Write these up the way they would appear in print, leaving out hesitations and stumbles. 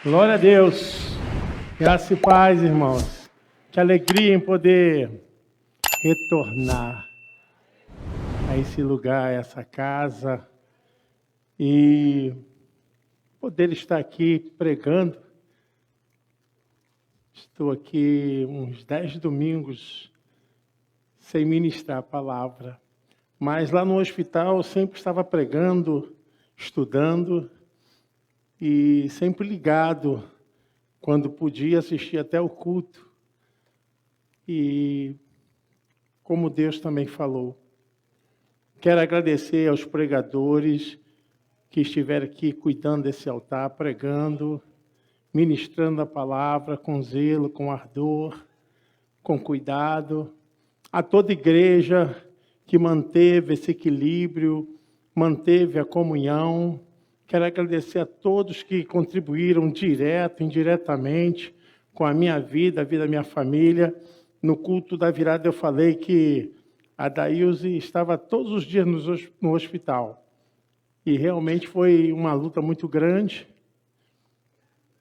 Glória a Deus. Graça e paz, irmãos. Que alegria em poder retornar a esse lugar, a essa casa, e poder estar aqui pregando. Estou aqui uns 10 domingos sem ministrar a palavra, mas lá no hospital eu sempre estava pregando, estudando, e sempre ligado, quando podia assistir até o culto. E como Deus também falou. Quero agradecer aos pregadores que estiveram aqui cuidando desse altar, pregando, ministrando a palavra com zelo, com ardor, com cuidado. A toda igreja que manteve esse equilíbrio, manteve a comunhão. Quero agradecer a todos que contribuíram direto, indiretamente, com a minha vida, a vida da minha família. No culto da virada eu falei que a Daílze estava todos os dias no hospital. E realmente foi uma luta muito grande,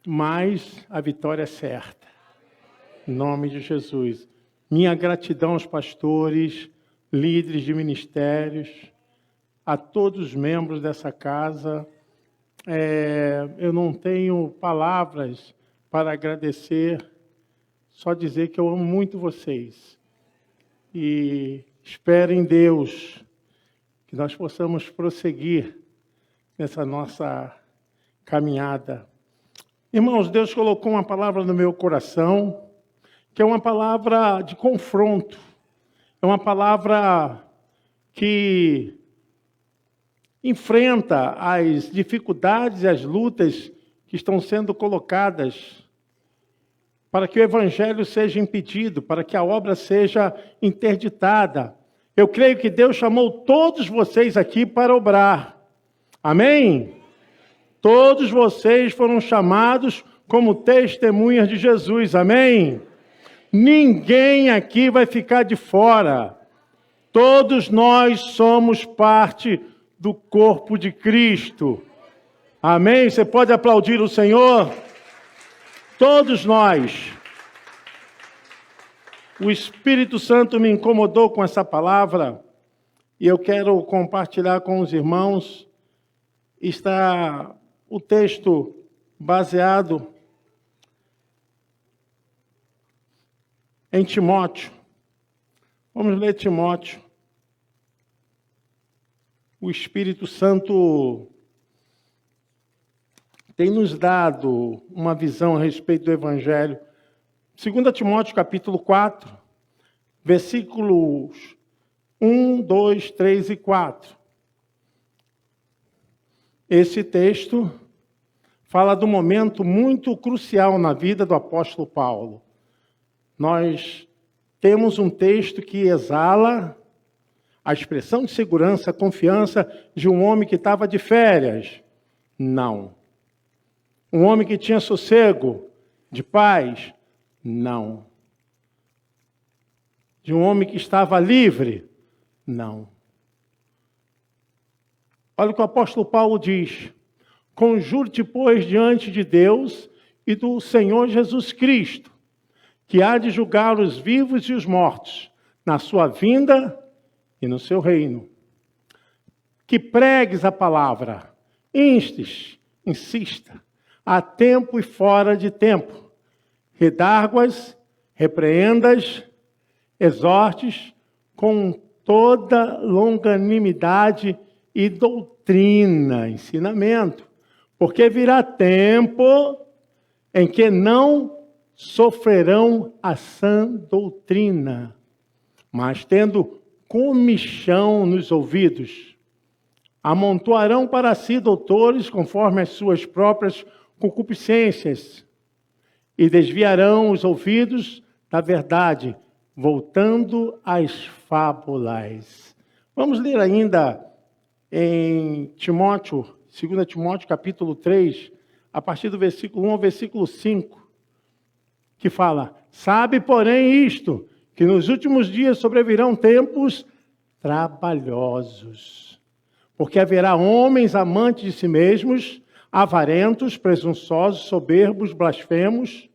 mas a vitória é certa. Em nome de Jesus. Minha gratidão aos pastores, líderes de ministérios, a todos os membros dessa casa. Eu não tenho palavras para agradecer, só dizer que eu amo muito vocês. E espero em Deus que nós possamos prosseguir nessa nossa caminhada. Irmãos, Deus colocou uma palavra no meu coração, que é uma palavra de confronto. É uma palavra que enfrenta as dificuldades e as lutas que estão sendo colocadas para que o evangelho seja impedido, para que a obra seja interditada. Eu creio que Deus chamou todos vocês aqui para obrar. Amém? Todos vocês foram chamados como testemunhas de Jesus. Amém? Ninguém aqui vai ficar de fora. Todos nós somos parte do corpo de Cristo. Amém? Você pode aplaudir o Senhor? Todos nós. O Espírito Santo me incomodou com essa palavra e eu quero compartilhar com os irmãos. Está o texto baseado em Timóteo. Vamos ler Timóteo. O Espírito Santo tem nos dado uma visão a respeito do Evangelho. 2 Timóteo capítulo 4, versículos 1, 2, 3 e 4. Esse texto fala de um momento muito crucial na vida do apóstolo Paulo. Nós temos um texto que exala a expressão de segurança, confiança de um homem que estava de férias. Não. Um homem que tinha sossego, de paz. Não. De um homem que estava livre. Não. Olha o que o apóstolo Paulo diz. Conjuro-te, pois, diante de Deus e do Senhor Jesus Cristo, que há de julgar os vivos e os mortos, na sua vinda e no seu reino. Que pregues a palavra, instes, insista, a tempo e fora de tempo. Redarguas, repreendas, exortes com toda longanimidade e doutrina, ensinamento. Porque virá tempo em que não sofrerão a sã doutrina, mas tendo comichão nos ouvidos, amontoarão para si doutores conforme as suas próprias concupiscências e desviarão os ouvidos da verdade, voltando às fábulas. Vamos ler ainda em Timóteo, 2 Timóteo capítulo 3, a partir do versículo 1 ao versículo 5, que fala: sabe, porém, isto, que nos últimos dias sobrevirão tempos trabalhosos, porque haverá homens amantes de si mesmos, avarentos, presunçosos, soberbos, blasfemos,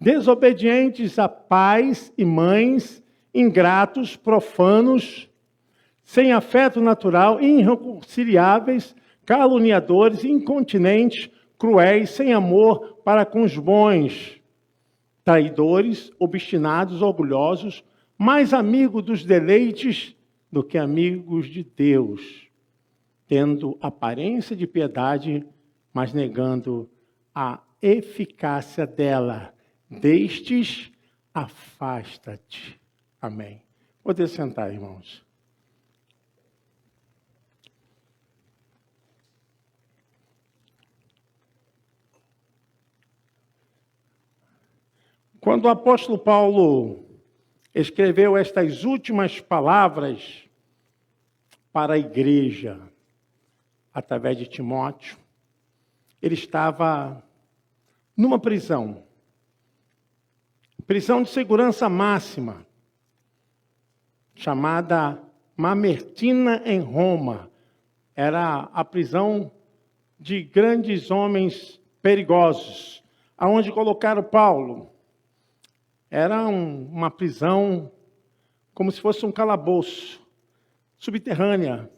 desobedientes a pais e mães, ingratos, profanos, sem afeto natural, irreconciliáveis, caluniadores, incontinentes, cruéis, sem amor para com os bons, traidores, obstinados, orgulhosos, mais amigos dos deleites do que amigos de Deus, tendo aparência de piedade, mas negando a eficácia dela. Destes, afasta-te. Amém. Pode sentar, irmãos. Quando o apóstolo Paulo escreveu estas últimas palavras para a igreja, através de Timóteo, ele estava numa prisão de segurança máxima, chamada Mamertina, em Roma. Era a prisão de grandes homens perigosos, aonde colocaram Paulo. Era uma prisão como se fosse um calabouço, subterrânea.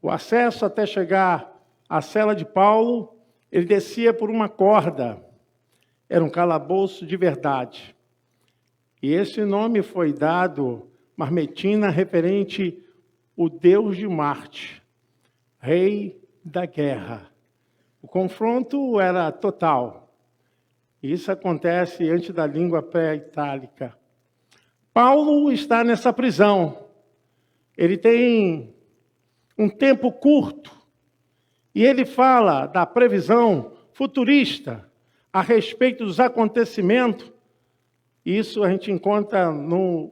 O acesso até chegar à cela de Paulo, ele descia por uma corda. Era um calabouço de verdade. E esse nome foi dado, Mamertina, referente ao Deus de Marte, rei da guerra. O confronto era total. Isso acontece antes da língua pré-itálica. Paulo está nessa prisão. Ele tem um tempo curto. E ele fala da previsão futurista a respeito dos acontecimentos. Isso a gente encontra no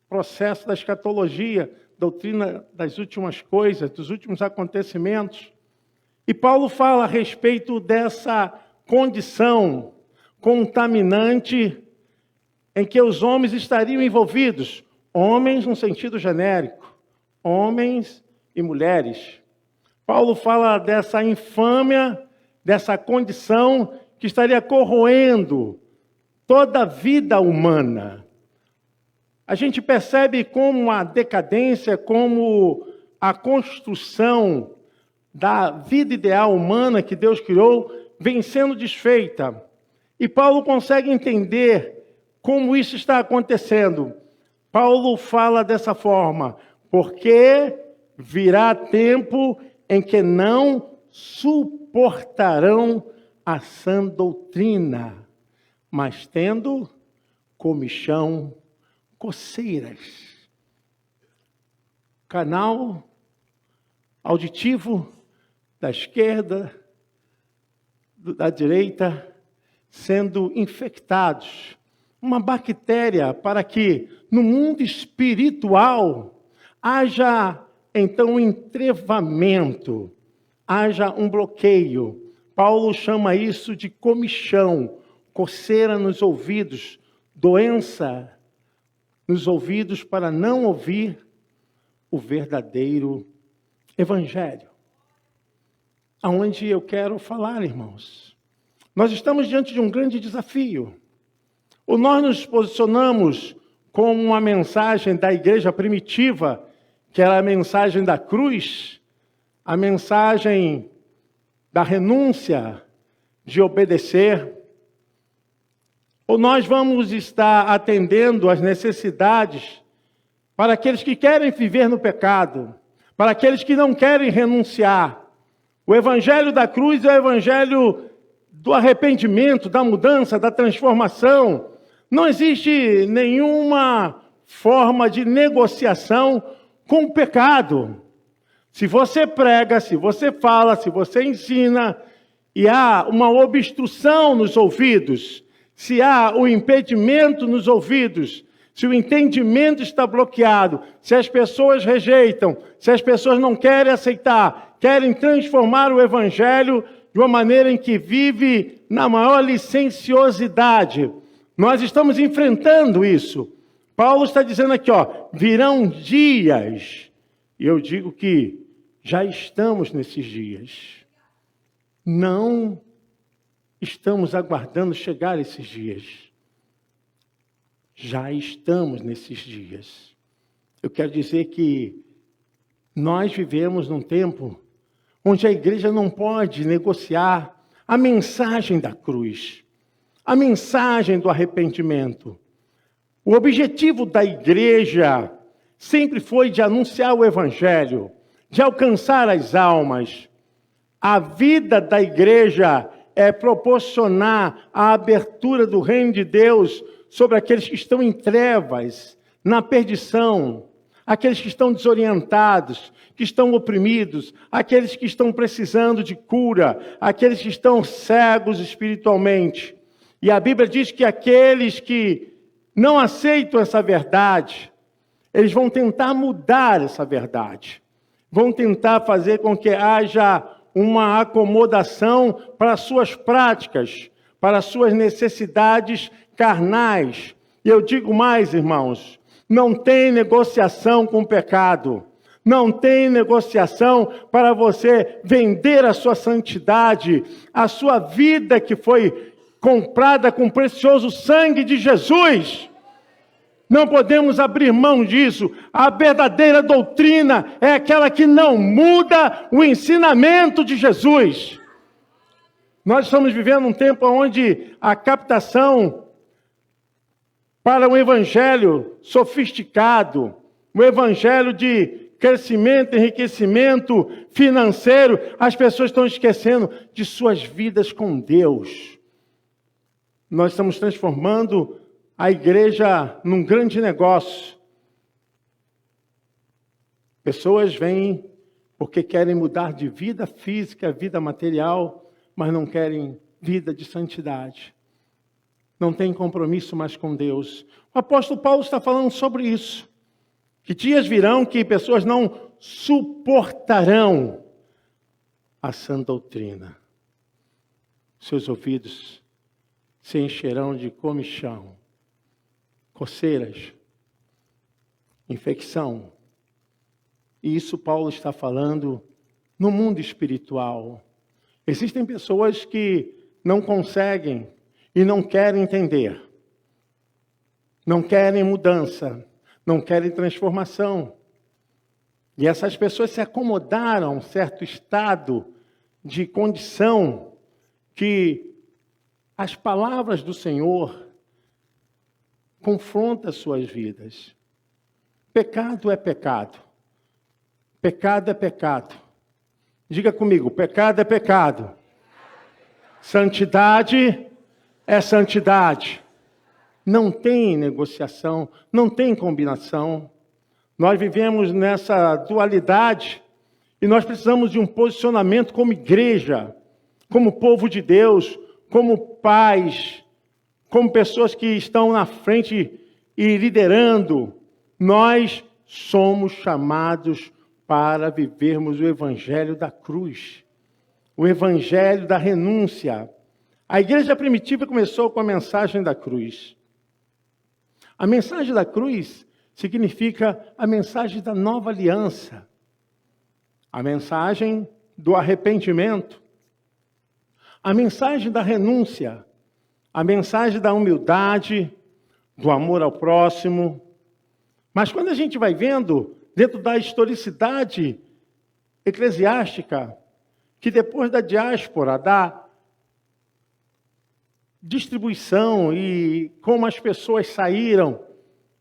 processo da escatologia, doutrina das últimas coisas, dos últimos acontecimentos. E Paulo fala a respeito dessa condição contaminante em que os homens estariam envolvidos. Homens no sentido genérico, homens e mulheres. Paulo fala dessa infâmia, dessa condição que estaria corroendo toda a vida humana. A gente percebe como a decadência, como a construção da vida ideal humana que Deus criou vem sendo desfeita. E Paulo consegue entender como isso está acontecendo. Paulo fala dessa forma: porque virá tempo em que não suportarão a sã doutrina, mas tendo comichão, coceiras. Canal auditivo da esquerda, da direita, sendo infectados. Uma bactéria para que no mundo espiritual haja então um entrevamento, haja um bloqueio. Paulo chama isso de comichão, coceira nos ouvidos, doença nos ouvidos para não ouvir o verdadeiro evangelho. Aonde eu quero falar, irmãos? Nós estamos diante de um grande desafio. Ou nós nos posicionamos com uma mensagem da igreja primitiva, que era a mensagem da cruz, a mensagem da renúncia, de obedecer. Ou nós vamos estar atendendo às necessidades para aqueles que querem viver no pecado, para aqueles que não querem renunciar. O evangelho da cruz é o evangelho do arrependimento, da mudança, da transformação. Não existe nenhuma forma de negociação com o pecado. Se você prega, se você fala, se você ensina, e há uma obstrução nos ouvidos, se há o impedimento nos ouvidos, se o entendimento está bloqueado, se as pessoas rejeitam, se as pessoas não querem aceitar, querem transformar o evangelho de uma maneira em que vive na maior licenciosidade. Nós estamos enfrentando isso. Paulo está dizendo aqui, virão dias, e eu digo que já estamos nesses dias. não estamos aguardando chegar esses dias. Já estamos nesses dias. Eu quero dizer que nós vivemos num tempo onde a igreja não pode negociar a mensagem da cruz, a mensagem do arrependimento. O objetivo da igreja sempre foi de anunciar o evangelho, de alcançar as almas. A vida da igreja é proporcionar a abertura do reino de Deus sobre aqueles que estão em trevas, na perdição, aqueles que estão desorientados, que estão oprimidos, aqueles que estão precisando de cura, aqueles que estão cegos espiritualmente. E a Bíblia diz que aqueles que não aceitam essa verdade, eles vão tentar mudar essa verdade. Vão tentar fazer com que haja uma acomodação para as suas práticas, para as suas necessidades carnais. E eu digo mais, irmãos, não tem negociação com o pecado. Não tem negociação para você vender a sua santidade, a sua vida que foi comprada com o precioso sangue de Jesus. Não podemos abrir mão disso. A verdadeira doutrina é aquela que não muda o ensinamento de Jesus. Nós estamos vivendo um tempo onde a captação para um evangelho sofisticado, um evangelho de crescimento, enriquecimento financeiro, as pessoas estão esquecendo de suas vidas com Deus. Nós estamos transformando a igreja num grande negócio. Pessoas vêm porque querem mudar de vida física, vida material, mas não querem vida de santidade. Não tem compromisso mais com Deus. O apóstolo Paulo está falando sobre isso. Que dias virão que pessoas não suportarão a sã doutrina. Seus ouvidos se encherão de comichão, coceiras, infecção. E isso Paulo está falando no mundo espiritual. Existem pessoas que não conseguem e não querem entender. Não querem mudança, não querem transformação. E essas pessoas se acomodaram a um certo estado de condição que as palavras do Senhor confrontam as suas vidas. Pecado é pecado. Pecado é pecado. Diga comigo, pecado é pecado. Santidade é santidade. Não tem negociação, não tem combinação. Nós vivemos nessa dualidade e nós precisamos de um posicionamento como igreja, como povo de Deus, como pais, como pessoas que estão na frente e liderando. Nós somos chamados para vivermos o evangelho da cruz, o evangelho da renúncia. A igreja primitiva começou com a mensagem da cruz. A mensagem da cruz significa a mensagem da nova aliança, a mensagem do arrependimento, a mensagem da renúncia, a mensagem da humildade, do amor ao próximo. Mas quando a gente vai vendo, dentro da historicidade eclesiástica, que depois da diáspora, da distribuição e como as pessoas saíram,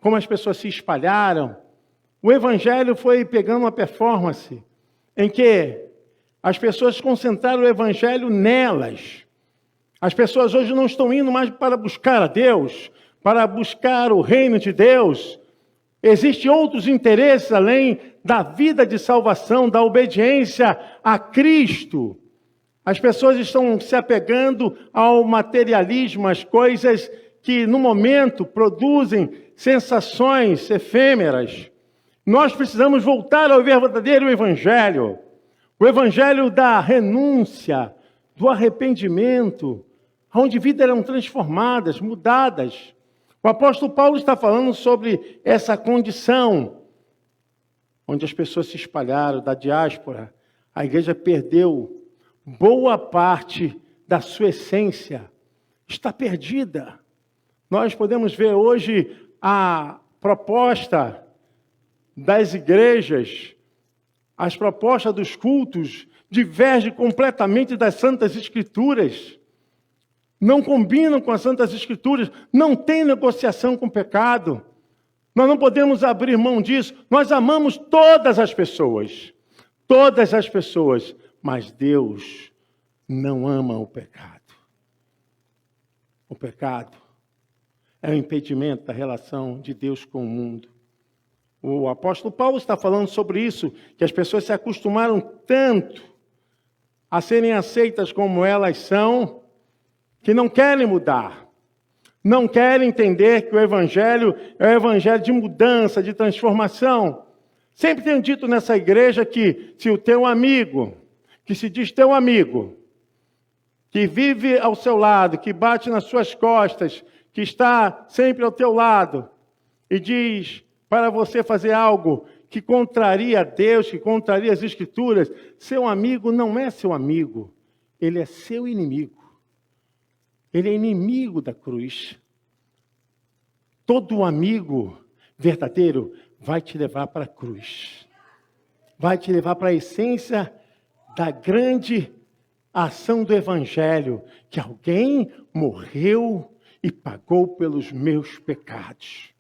como as pessoas se espalharam, o evangelho foi pegando uma performance em que as pessoas concentraram o evangelho nelas. As pessoas hoje não estão indo mais para buscar a Deus, para buscar o reino de Deus. Existem outros interesses além da vida de salvação, da obediência a Cristo. As pessoas estão se apegando ao materialismo, às coisas que no momento produzem sensações efêmeras. Nós precisamos voltar ao verdadeiro evangelho. O evangelho da renúncia, do arrependimento, onde vidas eram transformadas, mudadas. O apóstolo Paulo está falando sobre essa condição, onde as pessoas se espalharam da diáspora. A igreja perdeu boa parte da sua essência está perdida. Nós podemos ver hoje a proposta das igrejas, as propostas dos cultos, divergem completamente das Santas Escrituras. Não combinam com as Santas Escrituras, não tem negociação com o pecado. Nós não podemos abrir mão disso. Nós amamos todas as pessoas, mas Deus não ama o pecado. O pecado é o impedimento da relação de Deus com o mundo. O apóstolo Paulo está falando sobre isso, que as pessoas se acostumaram tanto a serem aceitas como elas são, que não querem mudar. Não querem entender que o Evangelho é o Evangelho de mudança, de transformação. Sempre tenho dito nessa igreja que se o teu amigo, que se diz teu amigo, que vive ao seu lado, que bate nas suas costas, que está sempre ao teu lado, e diz para você fazer algo que contraria a Deus, que contraria as Escrituras, seu amigo não é seu amigo, ele é seu inimigo. Ele é inimigo da cruz. Todo amigo verdadeiro vai te levar para a cruz. Vai te levar para a essência da grande ação do Evangelho, que alguém morreu e pagou pelos meus pecados.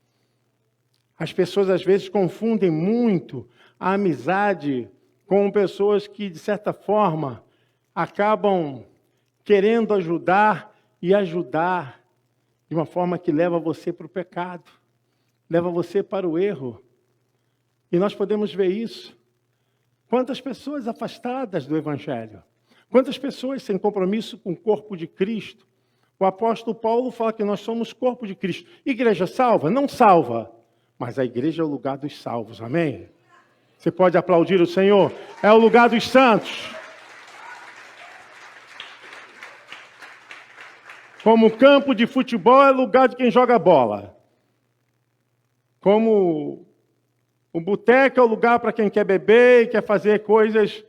As pessoas às vezes confundem muito a amizade com pessoas que, de certa forma, acabam querendo ajudar de uma forma que leva você para o pecado, leva você para o erro. E nós podemos ver isso. Quantas pessoas afastadas do Evangelho, quantas pessoas sem compromisso com o corpo de Cristo. O apóstolo Paulo fala que nós somos corpo de Cristo. Igreja salva? Não salva, mas a igreja é o lugar dos salvos, amém? Você pode aplaudir o Senhor, é o lugar dos santos. Como campo de futebol é lugar de quem joga bola. Como o boteco é o lugar para quem quer beber e quer fazer coisas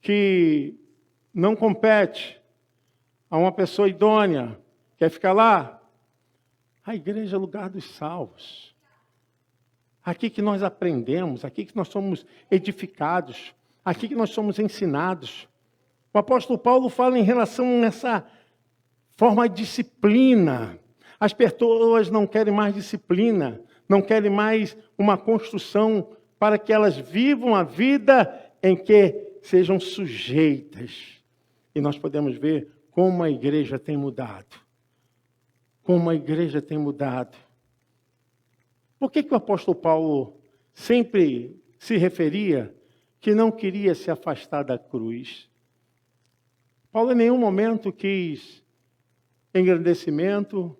que não compete a uma pessoa idônea. Quer ficar lá? A igreja é o lugar dos salvos. Aqui que nós aprendemos, aqui que nós somos edificados, aqui que nós somos ensinados. O apóstolo Paulo fala em relação a essa forma de disciplina. As pessoas não querem mais disciplina, não querem mais uma construção para que elas vivam a vida em que sejam sujeitas. E nós podemos ver como a igreja tem mudado. Como a igreja tem mudado. Por que o apóstolo Paulo sempre se referia que não queria se afastar da cruz? Paulo em nenhum momento quis engrandecimento,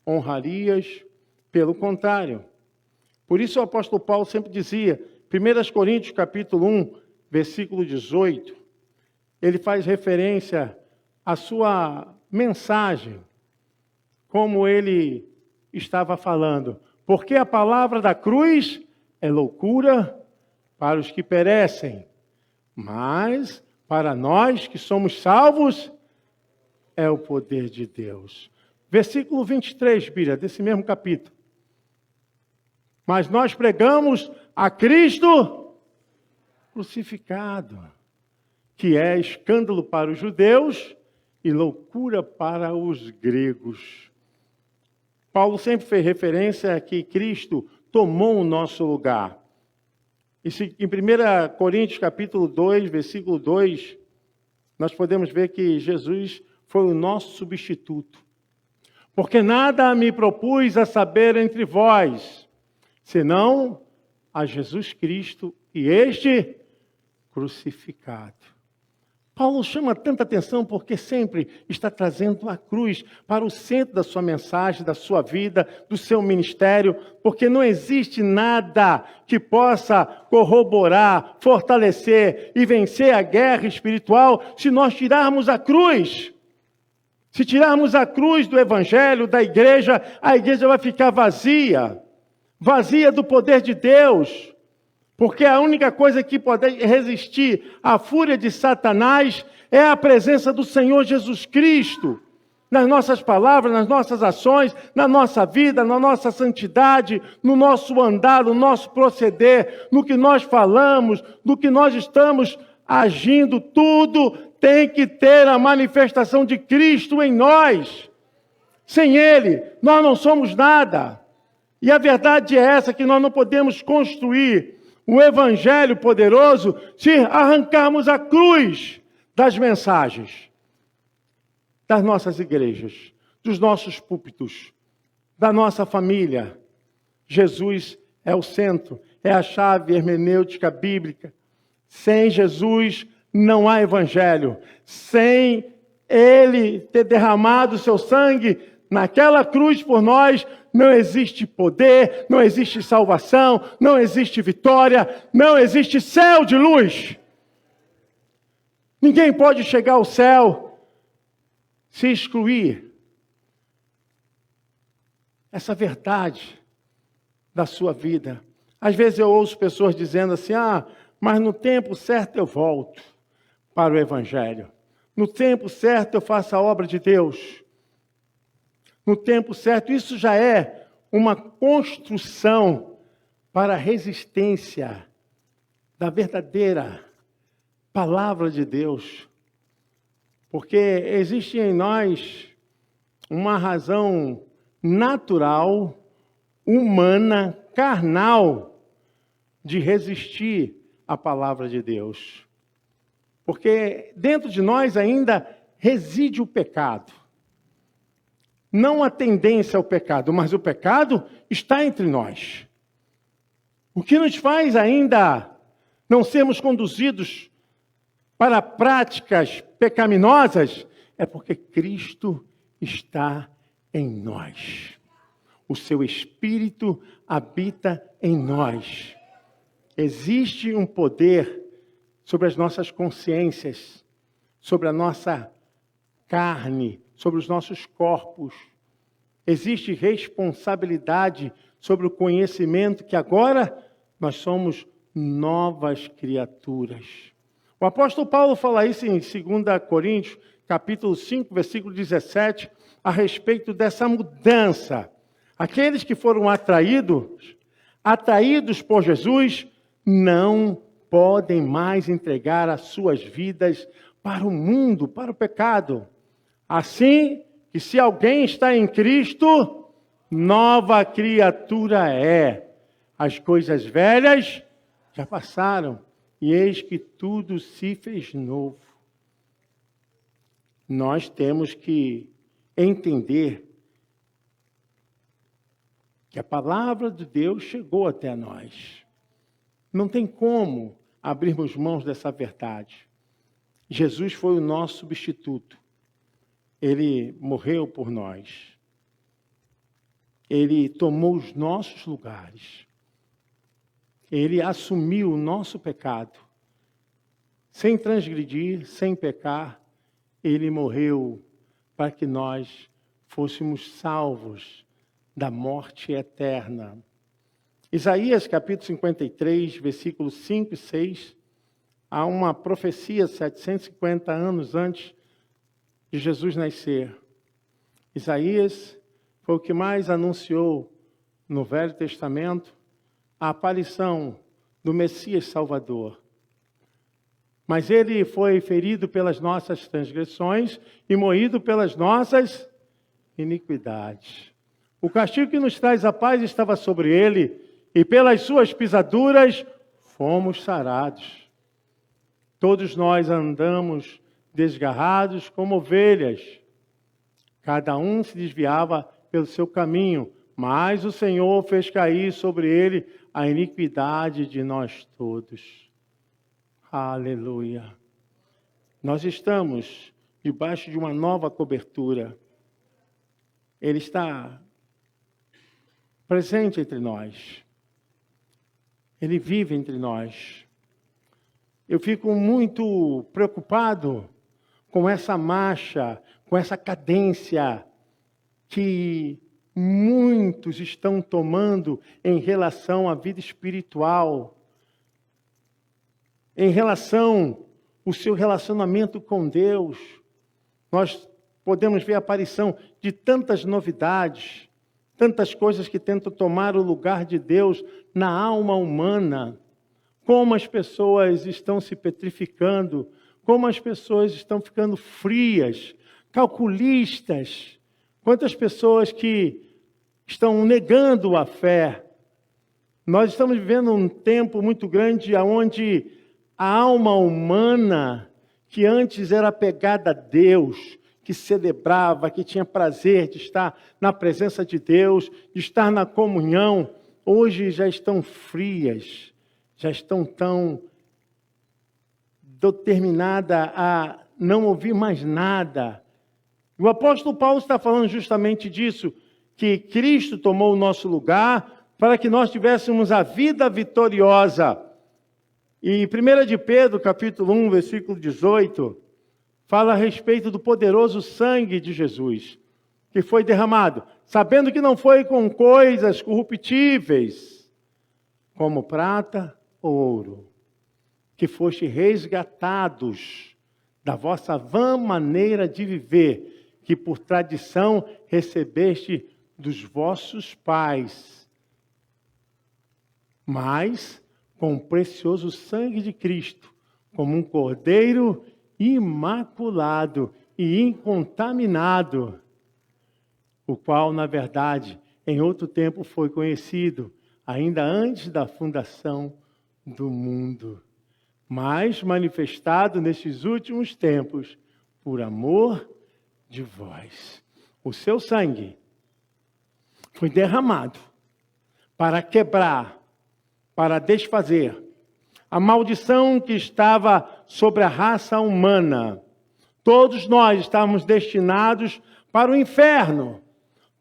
honrarias, pelo contrário. Por isso o apóstolo Paulo sempre dizia, 1 Coríntios capítulo 1, versículo 18, ele faz referência à sua mensagem, como ele estava falando. Porque a palavra da cruz é loucura para os que perecem, mas para nós que somos salvos, é o poder de Deus. Versículo 23, Bíblia, desse mesmo capítulo. Mas nós pregamos a Cristo crucificado, que é escândalo para os judeus e loucura para os gregos. Paulo sempre fez referência a que Cristo tomou o nosso lugar. Em 1 Coríntios capítulo 2, versículo 2, nós podemos ver que Jesus foi o nosso substituto. Porque nada me propus a saber entre vós, senão a Jesus Cristo e este crucificado. Paulo chama tanta atenção porque sempre está trazendo a cruz para o centro da sua mensagem, da sua vida, do seu ministério, porque não existe nada que possa corroborar, fortalecer e vencer a guerra espiritual se nós tirarmos a cruz. Se tirarmos a cruz do Evangelho, da igreja, a igreja vai ficar vazia, vazia do poder de Deus. Porque a única coisa que pode resistir à fúria de Satanás é a presença do Senhor Jesus Cristo. Nas nossas palavras, nas nossas ações, na nossa vida, na nossa santidade, no nosso andar, no nosso proceder, no que nós falamos, no que nós estamos agindo, tudo tem que ter a manifestação de Cristo em nós. Sem Ele, nós não somos nada. E a verdade é essa, que nós não podemos construir o Evangelho poderoso se arrancarmos a cruz das mensagens, das nossas igrejas, dos nossos púlpitos, da nossa família. Jesus é o centro, é a chave hermenêutica bíblica. Sem Jesus não há evangelho. Sem Ele ter derramado o seu sangue naquela cruz por nós, não existe poder, não existe salvação, não existe vitória, não existe céu de luz. Ninguém pode chegar ao céu se excluir essa verdade da sua vida. Às vezes eu ouço pessoas dizendo assim, mas no tempo certo eu volto para o Evangelho. No tempo certo eu faço a obra de Deus. No tempo certo, isso já é uma construção para a resistência da verdadeira palavra de Deus. Porque existe em nós uma razão natural, humana, carnal, de resistir à palavra de Deus. Porque dentro de nós ainda reside o pecado. Não a tendência ao pecado, mas o pecado está entre nós. O que nos faz ainda não sermos conduzidos para práticas pecaminosas é porque Cristo está em nós. O seu Espírito habita em nós. Existe um poder sobre as nossas consciências, sobre a nossa carne, sobre os nossos corpos. Existe responsabilidade sobre o conhecimento que agora nós somos novas criaturas. O apóstolo Paulo fala isso em 2 Coríntios, capítulo 5, versículo 17, a respeito dessa mudança. Aqueles que foram atraídos por Jesus, não podem mais entregar as suas vidas para o mundo, para o pecado. Assim que se alguém está em Cristo, nova criatura é. As coisas velhas já passaram, e eis que tudo se fez novo. Nós temos que entender que a palavra de Deus chegou até nós. Não tem como abrirmos mãos dessa verdade. Jesus foi o nosso substituto. Ele morreu por nós. Ele tomou os nossos lugares. Ele assumiu o nosso pecado. Sem transgredir, sem pecar, ele morreu para que nós fôssemos salvos da morte eterna. Isaías capítulo 53, versículos 5 e 6, há uma profecia 750 anos antes de Jesus nascer. Isaías foi o que mais anunciou no Velho Testamento a aparição do Messias Salvador. Mas ele foi ferido pelas nossas transgressões e moído pelas nossas iniquidades. O castigo que nos traz a paz estava sobre ele, e pelas suas pisaduras fomos sarados. Todos nós andamos desgarrados como ovelhas. Cada um se desviava pelo seu caminho, mas o Senhor fez cair sobre ele a iniquidade de nós todos. Aleluia. Nós estamos debaixo de uma nova cobertura. Ele está presente entre nós. Ele vive entre nós. Eu fico muito preocupado com essa marcha, com essa cadência que muitos estão tomando em relação à vida espiritual. em relação ao seu relacionamento com Deus. Nós podemos ver a aparição de tantas novidades, tantas coisas que tentam tomar o lugar de Deus na alma humana. Como as pessoas estão se petrificando, como as pessoas estão ficando frias, calculistas. Quantas pessoas que estão negando a fé. Nós estamos vivendo um tempo muito grande onde a alma humana, que antes era apegada a Deus, que celebrava, que tinha prazer de estar na presença de Deus, de estar na comunhão, hoje já estão frias, já estão tão determinada a não ouvir mais nada. O apóstolo Paulo está falando justamente disso, que Cristo tomou o nosso lugar para que nós tivéssemos a vida vitoriosa. E 1 de Pedro, capítulo 1, versículo 18, fala a respeito do poderoso sangue de Jesus, que foi derramado, sabendo que não foi com coisas corruptíveis, como prata ou ouro, que foste resgatados da vossa vã maneira de viver, que por tradição recebeste dos vossos pais, mas com o precioso sangue de Cristo, como um cordeiro imaculado e incontaminado, o qual, na verdade, em outro tempo foi conhecido, ainda antes da fundação do mundo, mas manifestado nestes últimos tempos, por amor de vós. O seu sangue foi derramado para quebrar, para desfazer a maldição que estava sobre a raça humana. Todos nós estávamos destinados para o inferno.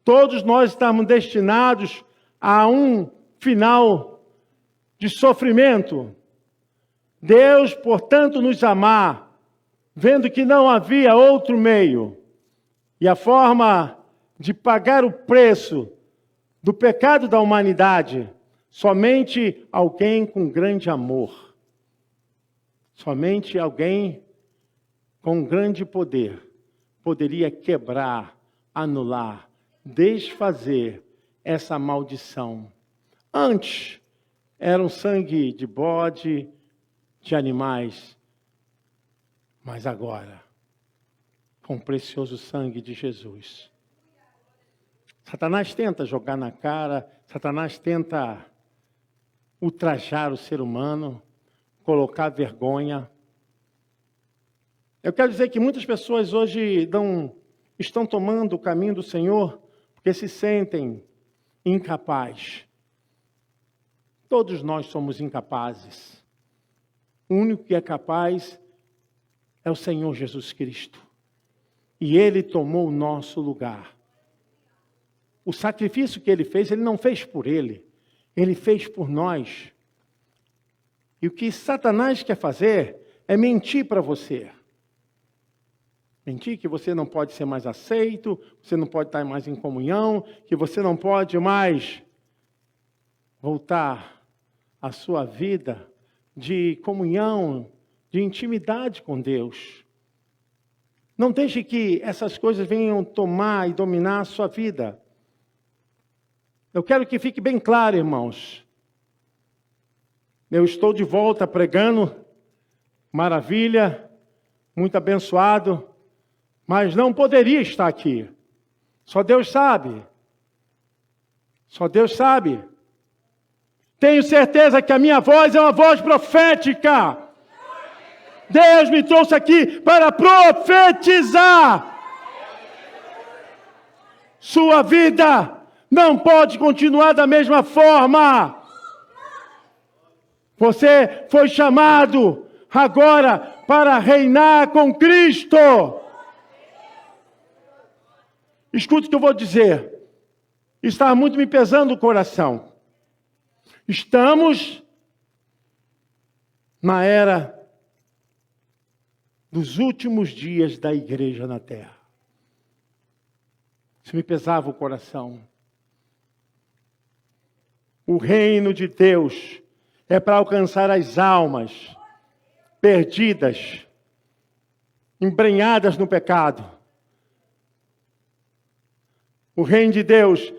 Todos nós estávamos destinados a um final de sofrimento. Deus, portanto, nos amar, vendo que não havia outro meio, e a forma de pagar o preço do pecado da humanidade, somente alguém com grande amor, somente alguém com grande poder poderia quebrar, anular, desfazer essa maldição. Antes, era um sangue de bode, de animais, mas agora, com o precioso sangue de Jesus. Satanás tenta jogar na cara, Satanás tenta ultrajar o ser humano, colocar vergonha. Eu quero dizer que muitas pessoas hoje estão tomando o caminho do Senhor porque se sentem incapazes. Todos nós somos incapazes. O único que é capaz é o Senhor Jesus Cristo. E Ele tomou o nosso lugar. O sacrifício que Ele fez, Ele não fez por Ele. Ele fez por nós. E o que Satanás quer fazer é mentir para você. Mentir que você não pode ser mais aceito, você não pode estar mais em comunhão, que você não pode mais voltar à sua vida de comunhão, de intimidade com Deus. Não deixe que essas coisas venham tomar e dominar a sua vida. Eu quero que fique bem claro, irmãos. Eu estou de volta pregando, maravilha, muito abençoado, mas não poderia estar aqui. Só Deus sabe. Só Deus sabe. Tenho certeza que a minha voz é uma voz profética. Deus me trouxe aqui para profetizar. Sua vida não pode continuar da mesma forma. Você foi chamado agora para reinar com Cristo. Escute o que eu vou dizer. Está muito me pesando o coração. Estamos na era dos últimos dias da igreja na terra. Isso me pesava o coração. O reino de Deus é para alcançar as almas. perdidas, embrenhadas no pecado. O reino de Deus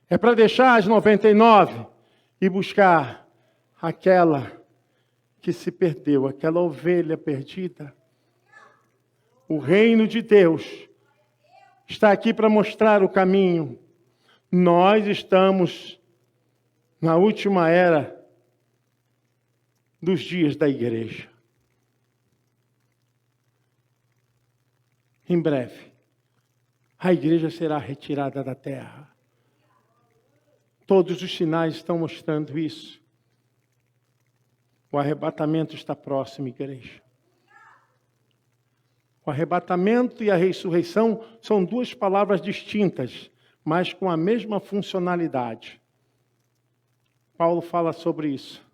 é para deixar as 99 e buscar aquela que se perdeu, aquela ovelha perdida. O reino de Deus está aqui para mostrar o caminho. Nós estamos na última era dos dias da igreja. Em breve, a igreja será retirada da terra. Todos os sinais estão mostrando isso. O arrebatamento está próximo, igreja. O arrebatamento e a ressurreição são duas palavras distintas, mas com a mesma funcionalidade. Paulo fala sobre isso.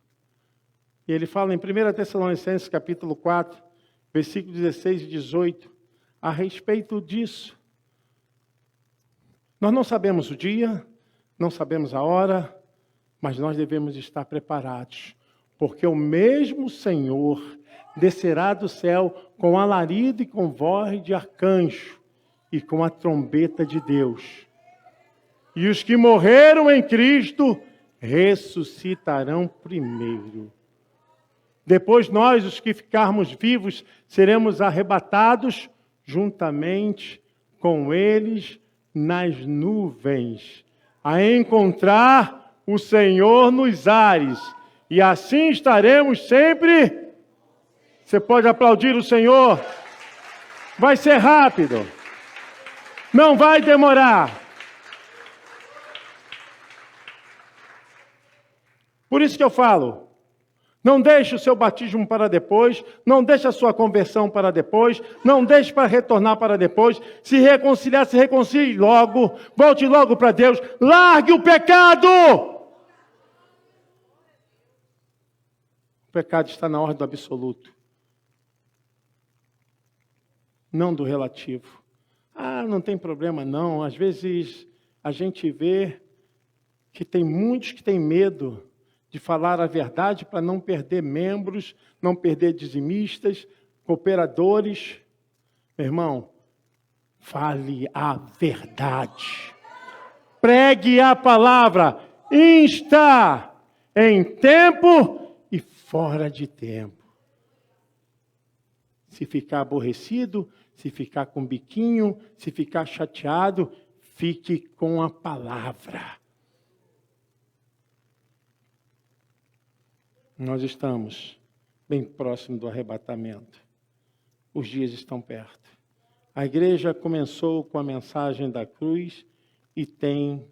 E ele fala em 1 Tessalonicenses capítulo 4, versículos 16 e 18, a respeito disso. Nós não sabemos o dia, não sabemos a hora, mas nós devemos estar preparados, porque o mesmo Senhor descerá do céu com alarido e com voz de arcanjo e com a trombeta de Deus. E os que morreram em Cristo ressuscitarão primeiro. Depois nós, os que ficarmos vivos, seremos arrebatados juntamente com eles nas nuvens, a encontrar o Senhor nos ares. E assim estaremos sempre. Você pode aplaudir o Senhor? Vai ser rápido. Não vai demorar. Por isso que eu falo, não deixe o seu batismo para depois, não deixe a sua conversão para depois, não deixe para retornar para depois. Se reconciliar, se reconcilie logo, volte logo para Deus, largue o pecado! O pecado está na ordem do absoluto, não do relativo. Não tem problema não. Às vezes a gente vê que tem muitos que têm medo de falar a verdade para não perder membros, não perder dizimistas, cooperadores. Meu irmão, fale a verdade. Pregue a palavra. Insta em tempo e fora de tempo. Se ficar aborrecido, se ficar com biquinho, se ficar chateado, fique com a palavra. Nós estamos bem próximo do arrebatamento. Os dias estão perto. A igreja começou com a mensagem da cruz e tem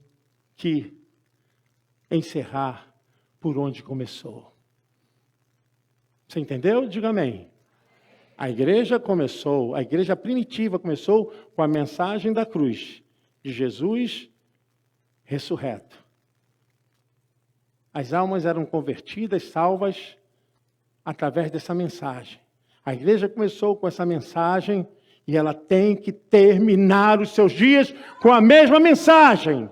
que encerrar por onde começou. Você entendeu? Diga amém. A igreja primitiva começou com a mensagem da cruz, de Jesus ressurreto. As almas eram convertidas, salvas, através dessa mensagem. A igreja começou com essa mensagem e ela tem que terminar os seus dias com a mesma mensagem.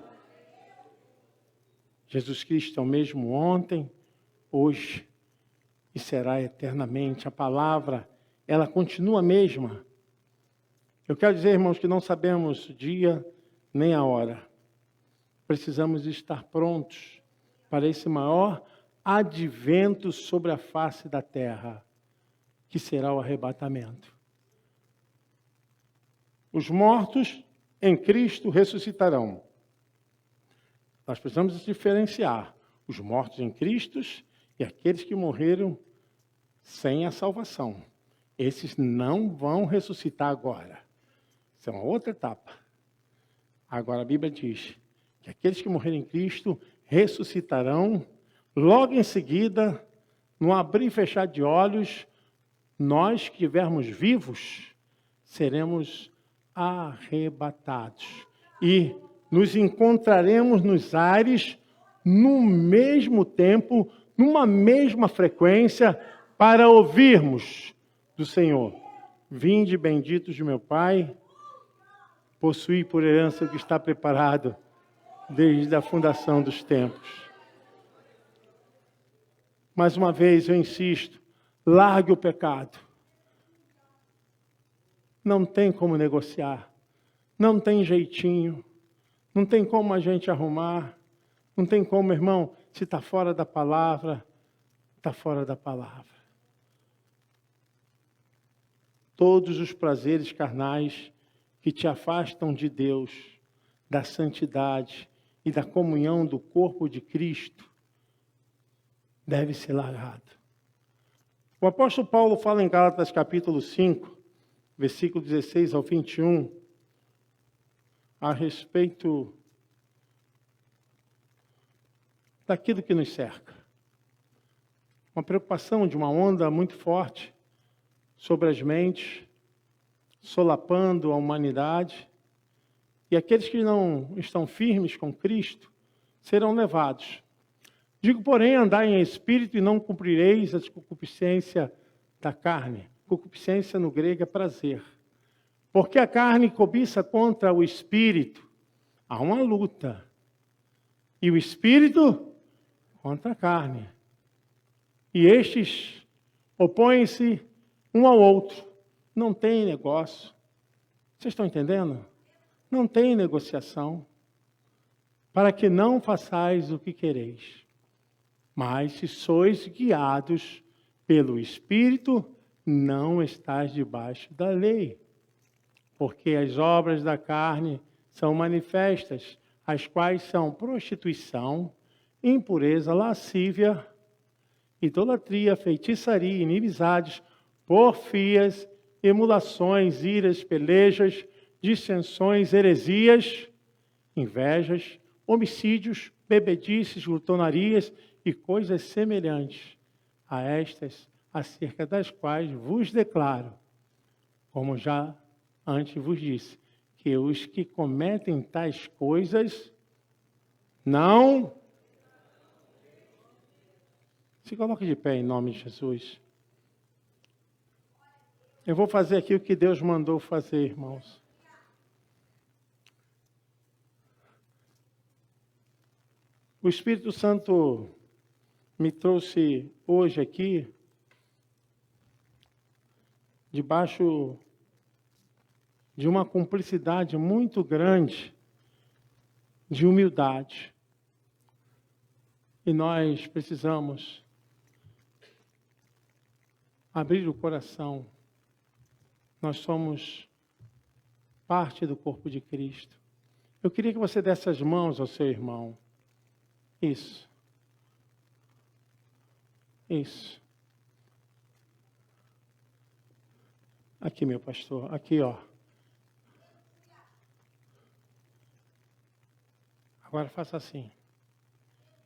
Jesus Cristo é o mesmo ontem, hoje e será eternamente. A palavra, ela continua a mesma. Eu quero dizer, irmãos, que não sabemos o dia nem a hora. Precisamos estar prontos para esse maior advento sobre a face da terra, que será o arrebatamento. Os mortos em Cristo ressuscitarão. Nós precisamos diferenciar os mortos em Cristo e aqueles que morreram sem a salvação. Esses não vão ressuscitar agora. Isso é uma outra etapa. Agora a Bíblia diz que aqueles que morreram em Cristo ressuscitarão. Logo em seguida, no abrir e fechar de olhos, nós que estivermos vivos, seremos arrebatados. E nos encontraremos nos ares, no mesmo tempo, numa mesma frequência, para ouvirmos do Senhor: vinde benditos de meu Pai, possuí por herança o que está preparado desde a fundação dos tempos. Mais uma vez eu insisto, Largue o pecado. Não tem como negociar. Não tem jeitinho. Não tem como a gente arrumar. Não tem como, irmão, se está fora da palavra, está fora da palavra. Todos os prazeres carnais que te afastam de Deus, da santidade e da comunhão do corpo de Cristo, deve ser largado. O apóstolo Paulo fala em Gálatas capítulo 5, versículo 16 ao 21, a respeito daquilo que nos cerca. Uma preocupação de uma onda muito forte sobre as mentes, solapando a humanidade, e aqueles que não estão firmes com Cristo serão levados. Digo, porém, andai em espírito e não cumprireis a concupiscência da carne. Concupiscência no grego é prazer. Porque a carne cobiça contra o espírito. Há uma luta. E o espírito contra a carne. E estes opõem-se um ao outro. Não tem negócio. Vocês estão entendendo? Não tem negociação. Para que não façais o que quereis. Mas se sois guiados pelo Espírito, não estais debaixo da lei. Porque as obras da carne são manifestas, as quais são prostituição, impureza, lascívia, idolatria, feitiçaria, inimizades, porfias, emulações, iras, pelejas, dissensões, heresias, invejas, homicídios, bebedices, glutonarias e coisas semelhantes a estas, acerca das quais vos declaro, como já antes vos disse, que os que cometem tais coisas não... Se coloque de pé em nome de Jesus. Eu vou fazer aqui o que Deus mandou fazer, irmãos. O Espírito Santo me trouxe hoje aqui, debaixo de uma cumplicidade muito grande de humildade. E nós precisamos abrir o coração. Nós somos parte do corpo de Cristo. Eu queria que você desse as mãos ao seu irmão. Isso. Isso. Aqui, meu pastor. Aqui, ó. Agora faça assim.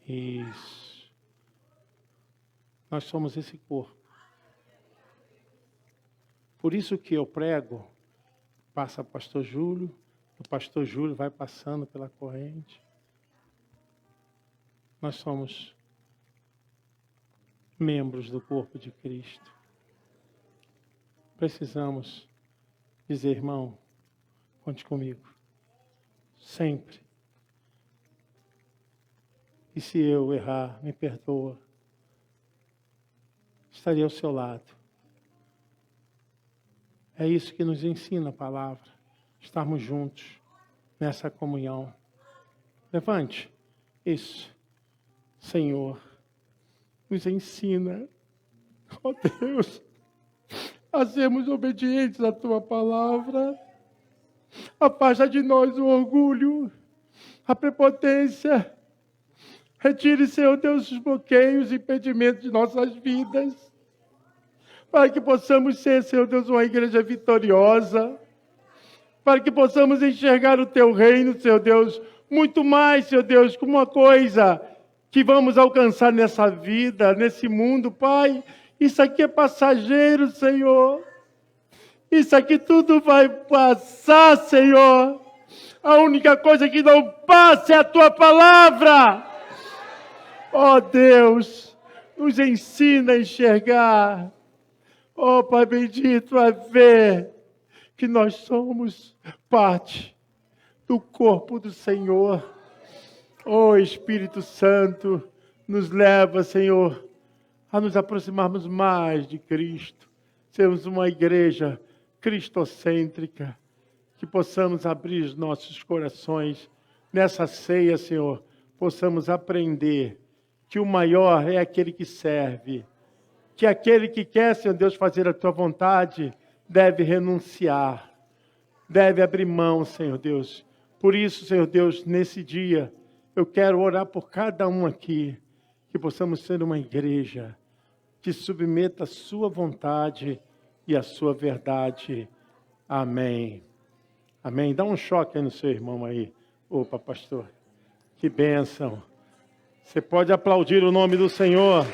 Isso. Nós somos esse corpo. Por isso que eu prego, passa o pastor Júlio, o pastor Júlio vai passando pela corrente. Nós somos membros do corpo de Cristo. Precisamos dizer, irmão, conte comigo. Sempre. E se eu errar, me perdoa. Estarei ao seu lado. É isso que nos ensina a palavra. Estarmos juntos nessa comunhão. Levante. Isso. Senhor, nos ensina, ó Deus, a sermos obedientes à Tua palavra. Afasta de nós o orgulho, a prepotência. Retire, Senhor Deus, os bloqueios e impedimentos de nossas vidas. Para que possamos ser, Senhor Deus, uma igreja vitoriosa. Para que possamos enxergar o Teu reino, Senhor Deus, muito mais, Senhor Deus, como uma coisa que vamos alcançar nessa vida, nesse mundo, Pai. Isso aqui é passageiro, Senhor. Isso aqui tudo vai passar, Senhor. A única coisa que não passa é a Tua palavra. Ó Deus, nos ensina a enxergar. Ó Pai bendito, a ver que nós somos parte do corpo do Senhor. Ó Espírito Santo, nos leva, Senhor, a nos aproximarmos mais de Cristo, sermos uma igreja cristocêntrica, que possamos abrir os nossos corações nessa ceia, Senhor, possamos aprender que o maior é aquele que serve, que aquele que quer, Senhor Deus, fazer a tua vontade, deve renunciar, deve abrir mão, Senhor Deus. Por isso, Senhor Deus, nesse dia, eu quero orar por cada um aqui, que possamos ser uma igreja que submeta a sua vontade e a sua verdade. Amém. Amém. Dá um choque aí no seu irmão aí. Opa, pastor. Que bênção. Você pode aplaudir o nome do Senhor.